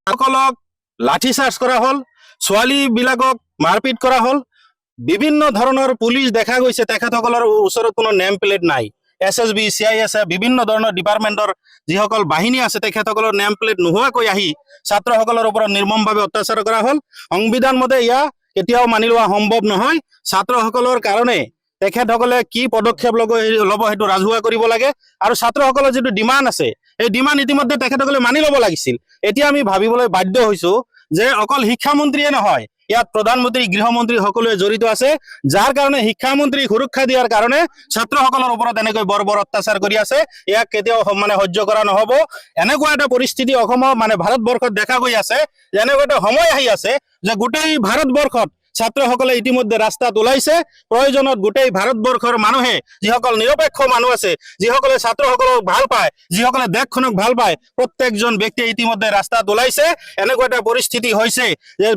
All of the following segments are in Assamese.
সকলক লাঠি চাৰ্জ কৰা হ'ল, ছোৱালীবিলাকক মাৰপিট কৰা হ'ল, বিভিন্ন ধৰণৰ পুলিচ দেখা গৈছে, তেখেতসকলৰ ওচৰত কোনো নেম প্লেট নাই। SSB, CIS বিভিন্ন ধৰণৰ ডিপাৰ্টমেণ্টৰ যিসকল বাহিনী আছে তেখেতসকলৰ নেম প্লেট নোহোৱাকৈ আহি ছাত্ৰসকলৰ ওপৰত নিৰ্মমভাৱে অত্যাচাৰ কৰা হ'ল। সংবিধান মতে ইয়া কেতিয়াও মানি লোৱা সম্ভৱ নহয়। ছাত্ৰসকলৰ কাৰণে তেখেতসকলে কি পদক্ষেপ ল'ব সেইটো ৰাজহুৱা কৰিব লাগে, আৰু ছাত্ৰসকলৰ যিটো ডিমাণ্ড আছে এই ডিমাণ্ড ইতিমধ্যে তেখেতসকলে মানি ল'ব লাগিছিল। এতিয়া আমি ভাবিবলৈ বাধ্য হৈছো যে অকল শিক্ষামন্ত্ৰীয়ে নহয়, ইয়াত প্ৰধানমন্ত্ৰী, গৃহমন্ত্ৰী সকলোৱে জড়িত আছে, যাৰ কাৰণে শিক্ষামন্ত্ৰীক সুৰক্ষা দিয়াৰ কাৰণে ছাত্ৰসকলৰ ওপৰত এনেকৈ বৰ অত্যাচাৰ কৰি আছে। ইয়াক কেতিয়াও সহ্য কৰা নহ'ব। এনেকুৱা এটা পৰিস্থিতি অসমৰ ভাৰতবৰ্ষত দেখা গৈ আছে, যে এনেকুৱা এটা সময় আহি আছে যে গোটেই ভাৰতবৰ্ষত ছাত্ৰসকলে ইতিমধ্যে ৰাস্তাত ওলাইছে। প্ৰয়োজনত গোটেই ভাৰতবৰ্ষৰ মানুহে, যিসকল নিৰপেক্ষ মানুহ আছে, যিসকলে ছাত্ৰসকলক ভাল পায়, যিসকলে দেশখনক ভাল পায়, প্ৰত্যেকজন ব্যক্তিয়ে ইতিমধ্যে ৰাস্তাত ওলাইছে। এনেকুৱা এটা পৰিস্থিতি হৈছে যে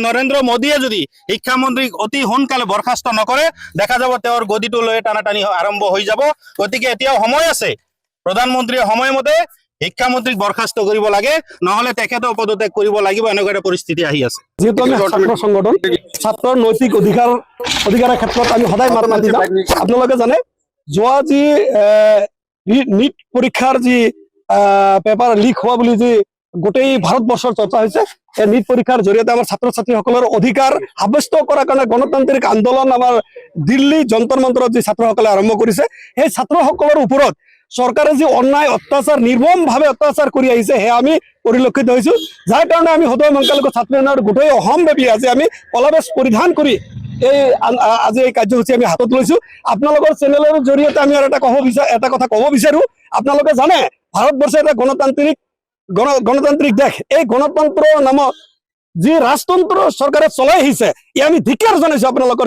নৰেন্দ্ৰ মোদীয়ে যদি শিক্ষামন্ত্ৰীক অতি সোনকালে বৰখাস্ত নকৰে, দেখা যাব তেওঁৰ গদিটো লৈ টানাটানি আৰম্ভ হৈ যাব। গতিকে এতিয়াও সময় আছে, প্ৰধানমন্ত্ৰীয়ে সময়মতে শিক্ষামন্ত্ৰীক বৰখাস্ত কৰিব লাগে, নহলে তেখেতক পদত্যাগ কৰিব লাগিব। এনেকুৱা এটা পৰিস্থিতি আহি আছে। যেহেতু আমি ছাত্ৰ সংগঠন, ছাত্ৰৰ নৈতিক অধিকাৰৰ ক্ষেত্ৰত আমি সদায় মাত মাতি যাওঁ। আপোনালোকে জানে যোৱা যি নিট পৰীক্ষাৰ যি পেপাৰ লিক হোৱা বুলি যি গোটেই ভাৰতবৰ্ষৰ চৰ্চা হৈছে, এই নিট পৰীক্ষাৰ জৰিয়তে আমাৰ ছাত্ৰ ছাত্ৰীসকলৰ অধিকাৰ সাব্যস্ত কৰাৰ কাৰণে গণতান্ত্ৰিক আন্দোলন আমাৰ দিল্লী যন্তৰ মন্তৰত যি ছাত্ৰসকলে আৰম্ভ কৰিছে, সেই ছাত্ৰসকলৰ ওপৰত চৰকাৰে যি অন্যায় অত্যাচাৰ, নিৰ্মমভাৱে অত্যাচাৰ কৰি আহিছে, সেয়া আমি পৰিলক্ষিত হৈছো। যাৰ কাৰণে আমি সদৌ সংখ্যালঘু ছাত্ৰ সেনাৰ গোটেই অসমব্যাপী আজি আমি কলাবেশ পৰিধান কৰি আজি এই কাৰ্যসূচী আমি হাতত লৈছো। আপোনালোকৰ চেনেলৰ জৰিয়তে আমি আৰু এটা কথা ক'ব বিচাৰো। আপোনালোকে জানে ভাৰতবৰ্ষ এটা গণতান্ত্ৰিক দেশ। এই গণতন্ত্ৰ নামত যি ৰাজতন্ত্ৰ চৰকাৰে চলাই আহিছে, ই আমি ধিক্কাৰ জনাইছো আপোনালোকৰ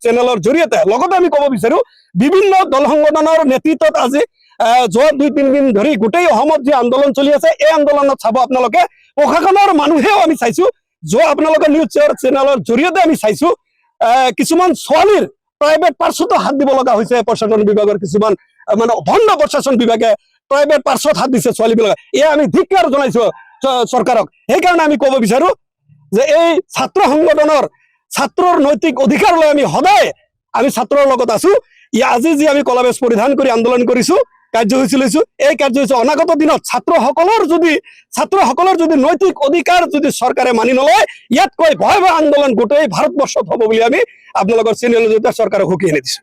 চেনেলৰ জৰিয়তে। লগতে আমি ক'ব বিচাৰো, বিভিন্ন দল সংগঠনৰ নেতৃত্বত আজি যোৱা 2-3 দিন ধৰি গোটেই অসমত যি আন্দোলন চলি আছে, এই আন্দোলনত চাব আপোনালোকে প্ৰশাসনৰ মানুহেও আমি চাইছো, যোৱা আপোনালোকৰ নিউজ চেনেলৰ জৰিয়তে আমি চাইছো কিছুমান ছোৱালীৰ প্ৰাইভেট পাৰ্চতো হাত দিব লগা হৈছে। প্ৰশাসন বিভাগৰ কিছুমান ভণ্ড প্ৰশাসন বিভাগে প্ৰাইভেট পাৰ্চত হাত দিছে ছোৱালীবিলাকে। এয়া আমি ধিক্কাৰ জনাইছো চৰকাৰক। সেইকাৰণে আমি ক'ব বিচাৰো যে এই ছাত্ৰ সংগঠনৰ ছাত্ৰৰ নৈতিক অধিকাৰ লৈ আমি সদায় ছাত্ৰৰ লগত আছো। আজি যি আমি কলাবেশ পৰিধান কৰি আন্দোলন কৰিছো, কাৰ্যসূচী লৈছো, এই কাৰ্যসূচী অনাগত দিনত ছাত্ৰসকলৰ যদি নৈতিক অধিকাৰ যদি চৰকাৰে মানি নলয়, ইয়াতকৈ ভয়াৱহ আন্দোলন গোটেই ভাৰতবৰ্ষত হ'ব বুলি আমি আপোনালোকৰ চেনেলৰ জৰিয়তে চৰকাৰক হুঁকি আনি দিছো।